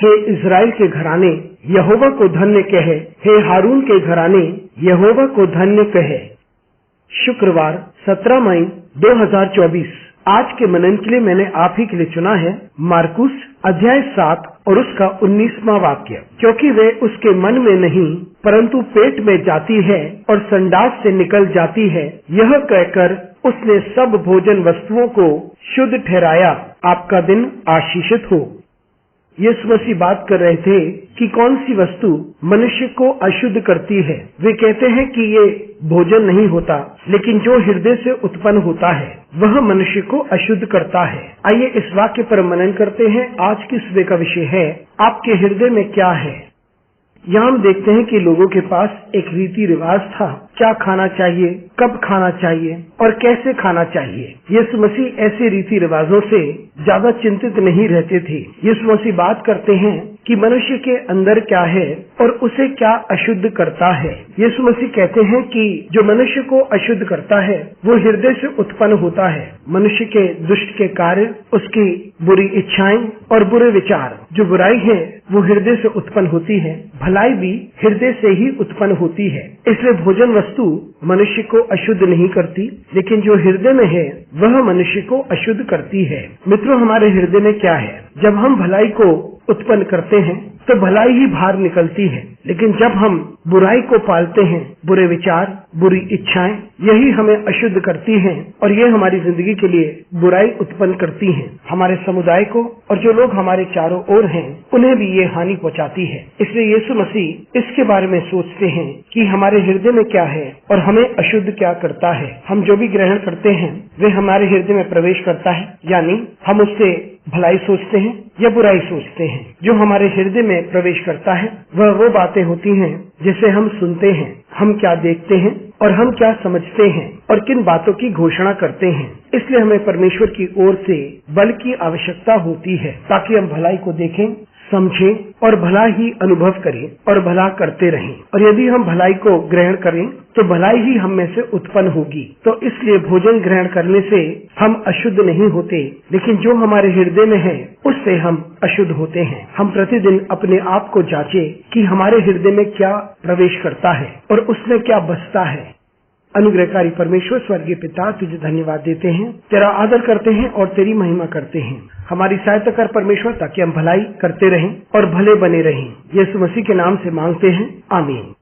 हे Israel के घराने, यहोवा को धन्य कहे। हे हारून के घराने, यहोवा को धन्य कहे। शुक्रवार 17 मई 2024। आज के मनन के लिए मैंने आप ही के लिए चुना है मार्कुस अध्याय 7 और उसका 19वां वाक्य। क्योंकि वे उसके मन में नहीं परंतु पेट में जाती है और संडास से निकल जाती है, यह कहकर उसने सब भोजन वस्तुओं को शुद्ध ठहराया। आपका दिन आशीषित हो। यीशु मसीह बात कर रहे थे कि कौन सी वस्तु मनुष्य को अशुद्ध करती है। वे कहते हैं कि ये भोजन नहीं होता, लेकिन जो हृदय से उत्पन्न होता है वह मनुष्य को अशुद्ध करता है। आइए इस वाक्य पर मनन करते हैं। आज की सुबह का विषय है, आपके हृदय में क्या है। यहाँ हम देखते हैं कि लोगों के पास एक रीति रिवाज था, क्या खाना चाहिए, कब खाना चाहिए और कैसे खाना चाहिए। यीशु मसीह ऐसे रीति रिवाजों से ज्यादा चिंतित नहीं रहते थे। यीशु मसीह बात करते हैं कि मनुष्य के अंदर क्या है और उसे क्या अशुद्ध करता है। यीशु मसीह कहते हैं कि जो मनुष्य को अशुद्ध करता है वो हृदय से उत्पन्न होता है। मनुष्य के दुष्ट के कार्य, उसकी बुरी इच्छाएं और बुरे विचार, जो बुराई है वो हृदय से उत्पन्न होती है, भलाई भी हृदय से ही उत्पन्न होती है। इसलिए भोजन वस्तु मनुष्य को अशुद्ध नहीं करती, लेकिन जो हृदय में है वह मनुष्य को अशुद्ध करती है। मित्रों, हमारे हृदय में क्या है? जब हम भलाई को उत्पन्न करते हैं तो भलाई ही बाहर निकलती है, लेकिन जब हम बुराई को पालते हैं, बुरे विचार, बुरी इच्छाएं, यही हमें अशुद्ध करती हैं और ये हमारी जिंदगी के लिए बुराई उत्पन्न करती हैं। हमारे समुदाय को और जो लोग हमारे चारों ओर हैं उन्हें भी ये हानि पहुंचाती है। इसलिए यीशु मसीह इसके बारे में सोचते हैं कि हमारे हृदय में क्या है और हमें अशुद्ध क्या करता है। हम जो भी ग्रहण करते हैं वे हमारे हृदय में प्रवेश करता है, यानी हम उससे भलाई सोचते हैं या बुराई सोचते हैं। जो हमारे हृदय में प्रवेश करता है वह वो बातें होती हैं जिसे हम सुनते हैं, हम क्या देखते हैं और हम क्या समझते हैं और किन बातों की घोषणा करते हैं। इसलिए हमें परमेश्वर की ओर से बल की आवश्यकता होती है ताकि हम भलाई को देखें, समझें और भला ही अनुभव करें और भला करते रहें। और यदि हम भलाई को ग्रहण करें तो भलाई ही हम में से उत्पन्न होगी। तो इसलिए भोजन ग्रहण करने से हम अशुद्ध नहीं होते, लेकिन जो हमारे हृदय में है उससे हम अशुद्ध होते हैं। हम प्रतिदिन अपने आप को जांचें कि हमारे हृदय में क्या प्रवेश करता है और उसमें क्या बसता है। अनुग्रहकारी परमेश्वर स्वर्गीय पिता, तुझे धन्यवाद देते हैं, तेरा आदर करते हैं और तेरी महिमा करते हैं। हमारी सहायता कर परमेश्वर, ताकि हम भलाई करते रहें और भले बने रहें। यीशु मसीह के नाम से मांगते हैं, आमीन।